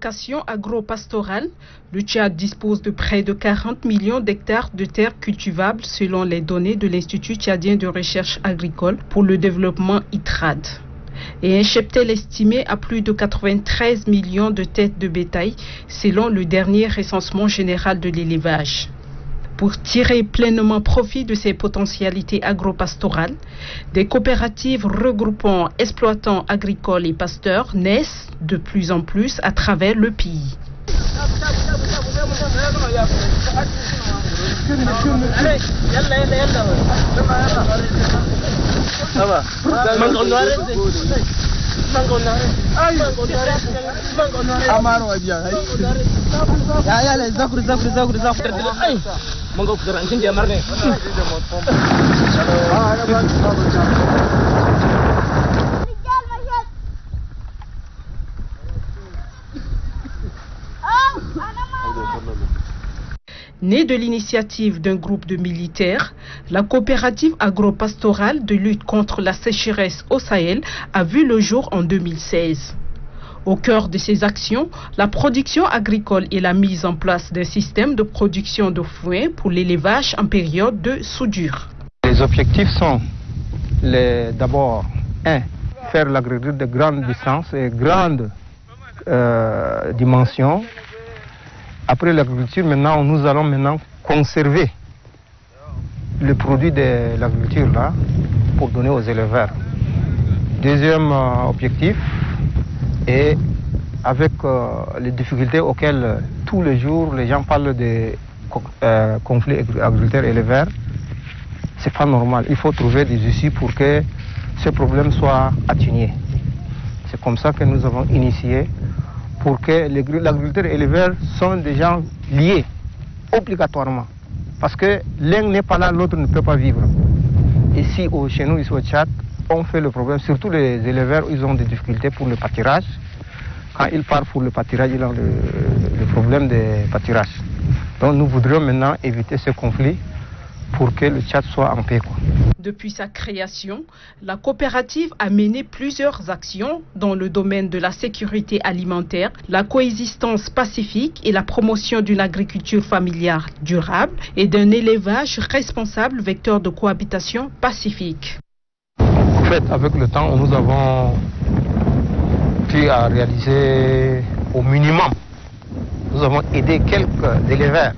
vocation agro-pastorale, le Tchad dispose de près de 40 millions d'hectares de terres cultivables selon les données de l'Institut tchadien de recherche agricole pour le développement ITRAD. Et un cheptel estimé à plus de 93 millions de têtes de bétail selon le dernier recensement général de l'élevage. Pour tirer pleinement profit de ces potentialités agro-pastorales, des coopératives regroupant exploitants agricoles et pasteurs naissent de plus en plus à travers le pays. Née de l'initiative d'un groupe de militaires, la coopérative agro-pastorale de lutte contre la sécheresse au Sahel a vu le jour en 2016. Au cœur de ces actions, la production agricole et la mise en place d'un système de production de foin pour l'élevage en période de soudure. Les objectifs sont d'abord, faire l'agriculture de grande distance et grande dimension. Après l'agriculture, nous allons conserver le produit de l'agriculture là pour donner aux éleveurs. Deuxième objectif, et avec les difficultés auxquelles tous les jours les gens parlent de conflits agriculteurs-éleveurs, c'est pas normal. Il faut trouver des issues pour que ce problème soit atténué. C'est comme ça que nous avons initié pour que l'agriculteur et l'éleveur sont des gens liés obligatoirement. Parce que l'un n'est pas là, l'autre ne peut pas vivre. Ici, chez nous, ici au Tchad, on fait le problème. Surtout les éleveurs, ils ont des difficultés pour le pâturage. Quand ils partent pour le pâturage, ils ont le problème de pâturage. Donc nous voudrions maintenant éviter ce conflit pour que le Tchad soit en paix, quoi. Depuis sa création, la coopérative a mené plusieurs actions dans le domaine de la sécurité alimentaire, la coexistence pacifique et la promotion d'une agriculture familiale durable et d'un élevage responsable vecteur de cohabitation pacifique. En fait, avec le temps, nous avons pu réaliser au minimum. Nous avons aidé quelques éleveurs.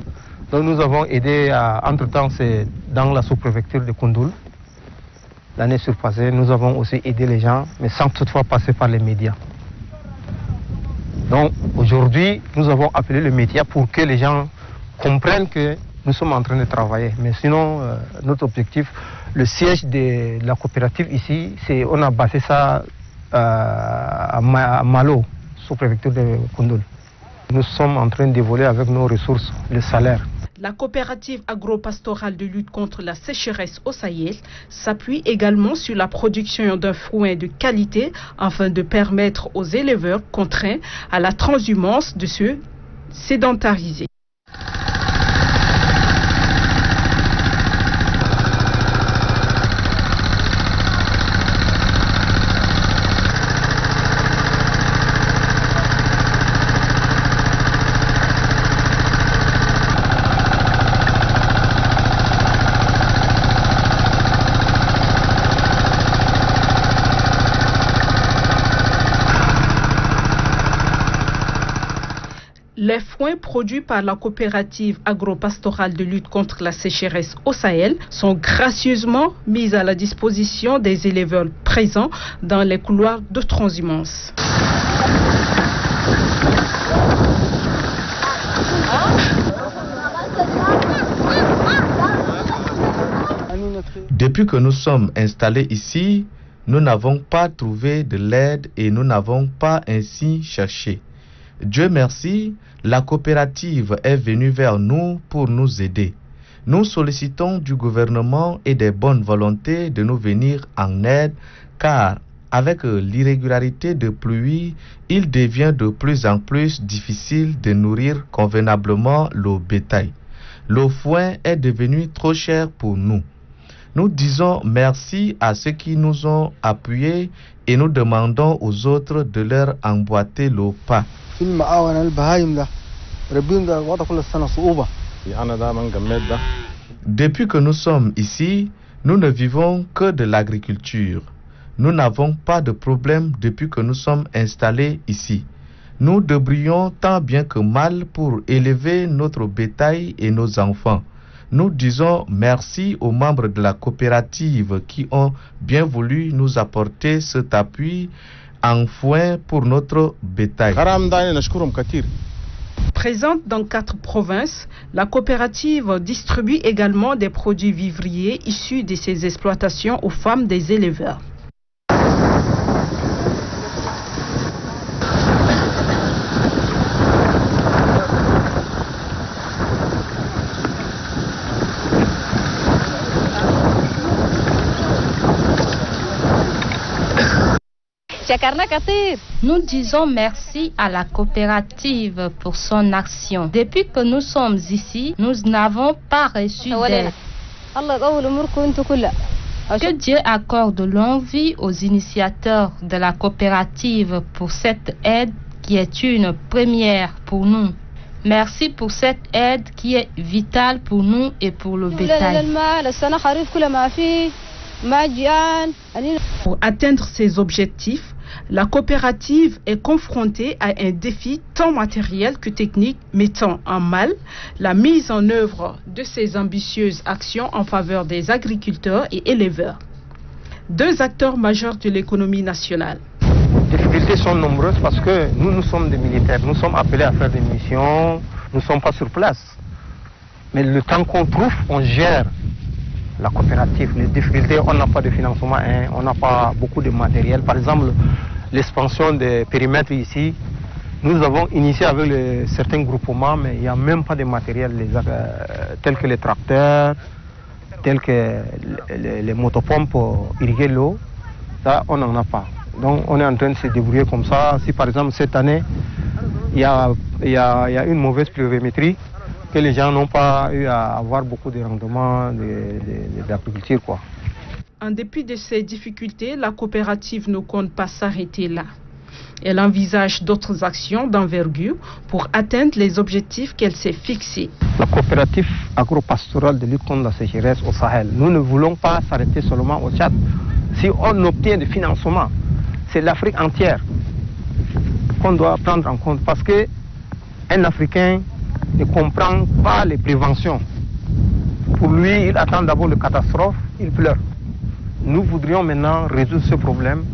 Donc nous avons aidé, entre-temps, c'est dans la sous-préfecture de Koundoul. L'année surpassée, nous avons aussi aidé les gens, mais sans toutefois passer par les médias. Donc aujourd'hui, nous avons appelé les médias pour que les gens comprennent que nous sommes en train de travailler. Mais sinon, notre objectif, le siège de la coopérative ici, on a basé ça à Malo, sous-préfecture de Koundoul. Nous sommes en train d'évoluer avec nos ressources, le salaire. La coopérative agro-pastorale de lutte contre la sécheresse au Sahel s'appuie également sur la production d'un foin de qualité afin de permettre aux éleveurs contraints à la transhumance de se sédentariser. Les foins produits par la coopérative agro-pastorale de lutte contre la sécheresse au Sahel sont gracieusement mis à la disposition des éleveurs présents dans les couloirs de transhumance. Depuis que nous sommes installés ici, nous n'avons pas trouvé de l'aide et nous n'avons pas ainsi cherché. Dieu merci, la coopérative est venue vers nous pour nous aider. Nous sollicitons du gouvernement et des bonnes volontés de nous venir en aide car avec l'irrégularité de pluie, il devient de plus en plus difficile de nourrir convenablement le bétail. Le foin est devenu trop cher pour nous. Nous disons merci à ceux qui nous ont appuyés et nous demandons aux autres de leur emboîter le pas. Depuis que nous sommes ici, nous ne vivons que de l'agriculture. Nous n'avons pas de problème depuis que nous sommes installés ici. Nous débrouillons tant bien que mal pour élever notre bétail et nos enfants. Nous disons merci aux membres de la coopérative qui ont bien voulu nous apporter cet appui en foin pour notre bétail. Présente dans 4 provinces, la coopérative distribue également des produits vivriers issus de ses exploitations aux femmes des éleveurs. Nous disons merci à la coopérative pour son action. Depuis que nous sommes ici, nous n'avons pas reçu d'aide. Que Dieu accorde longue vie aux initiateurs de la coopérative pour cette aide qui est une première pour nous. Merci pour cette aide qui est vitale pour nous et pour le bétail. Pour atteindre ces objectifs, la coopérative est confrontée à un défi tant matériel que technique, mettant en mal la mise en œuvre de ces ambitieuses actions en faveur des agriculteurs et éleveurs, 2 acteurs majeurs de l'économie nationale. Les difficultés sont nombreuses parce que nous sommes des militaires, nous sommes appelés à faire des missions, nous ne sommes pas sur place. Mais le temps qu'on trouve, on gère la coopérative. Les difficultés, on n'a pas de financement, on n'a pas beaucoup de matériel. Par exemple, l'expansion des périmètres ici, nous avons initié avec certains groupements, mais il n'y a même pas de matériel tels que les tracteurs, tels que les motopompes pour irriguer l'eau. Ça, on n'en a pas. Donc on est en train de se débrouiller comme ça. Si par exemple cette année, il y a une mauvaise pluviométrie, que les gens n'ont pas eu à avoir beaucoup de rendements d'agriculture, quoi. En dépit de ces difficultés, la coopérative ne compte pas s'arrêter là. Elle envisage d'autres actions d'envergure pour atteindre les objectifs qu'elle s'est fixés. La coopérative agro-pastorale de lutte contre la sécheresse au Sahel, nous ne voulons pas s'arrêter seulement au Tchad. Si on obtient des financements, c'est l'Afrique entière qu'on doit prendre en compte, parce qu'un Africain ne comprend pas les préventions. Pour lui, il attend d'abord la catastrophe, il pleure. Nous voudrions maintenant résoudre ce problème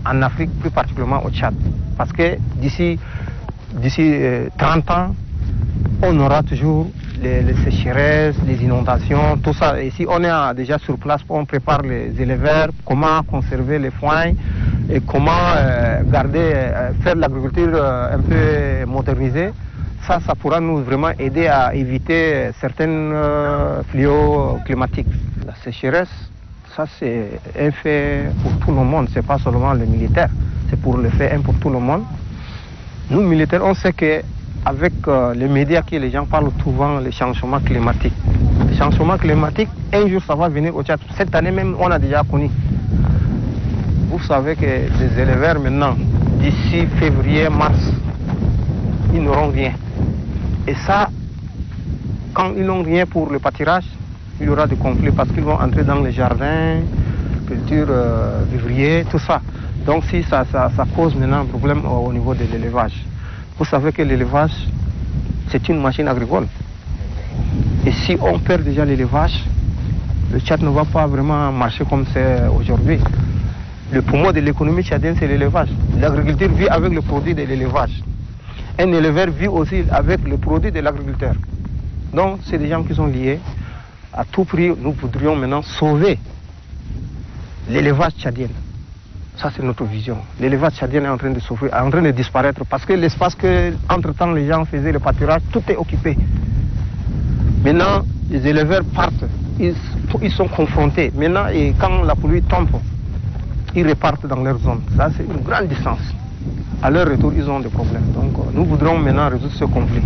en Afrique, plus particulièrement au Tchad. Parce que d'ici 30 ans, on aura toujours les sécheresses, les inondations, tout ça. Et si on est déjà sur place, on prépare les éleveurs, comment conserver les foins et comment faire l'agriculture un peu modernisée. Ça pourra nous vraiment aider à éviter certains fléaux climatiques. La sécheresse, ça c'est un fait pour tout le monde, c'est pas seulement les militaires, c'est pour le fait pour tout le monde. Nous militaires, on sait qu'avec les médias que les gens parlent souvent, les changements climatiques. Les changements climatiques, un jour ça va venir au Tchad. Cette année même, on a déjà connu. Vous savez que les éleveurs maintenant, d'ici février, mars, ils n'auront rien. Et ça, quand ils n'ont rien pour le pâturage, il y aura des conflits parce qu'ils vont entrer dans les jardins, culture vivrier, tout ça. Donc si ça cause maintenant un problème au niveau de l'élevage. Vous savez que l'élevage, c'est une machine agricole. Et si on perd déjà l'élevage, le Tchad ne va pas vraiment marcher comme c'est aujourd'hui. Le poumon de l'économie tchadienne, c'est l'élevage. L'agriculture vit avec le produit de l'élevage. Un éleveur vit aussi avec le produit de l'agriculteur. Donc, c'est des gens qui sont liés. À tout prix, nous voudrions maintenant sauver l'élevage tchadien. Ça, c'est notre vision. L'élevage tchadien est en train de souffrir, en train de disparaître, parce que l'espace que, entre-temps, les gens faisaient le pâturage, tout est occupé. Maintenant, les éleveurs partent, ils sont confrontés. Maintenant, et quand la pluie tombe, ils repartent dans leur zone. Ça, c'est une grande distance. À leur retour, ils ont des problèmes. Donc, nous voudrons maintenant résoudre ce conflit.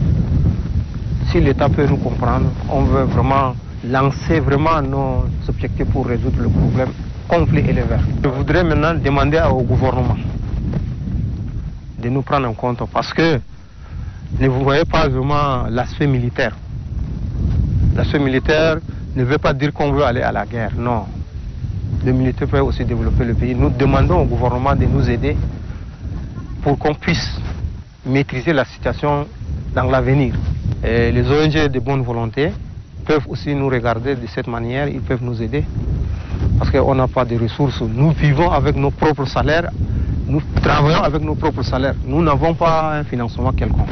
Si l'État peut nous comprendre, on veut vraiment lancer vraiment nos objectifs pour résoudre le problème conflit éleveur. Je voudrais maintenant demander au gouvernement de nous prendre en compte parce que ne vous voyez pas vraiment l'aspect militaire. L'aspect militaire ne veut pas dire qu'on veut aller à la guerre, non. Le militaire peut aussi développer le pays. Nous demandons au gouvernement de nous aider pour qu'on puisse maîtriser la situation dans l'avenir. Les ONG de bonne volonté peuvent aussi nous regarder de cette manière, ils peuvent nous aider parce qu'on n'a pas de ressources. Nous vivons avec nos propres salaires, nous travaillons avec nos propres salaires. Nous n'avons pas un financement quelconque.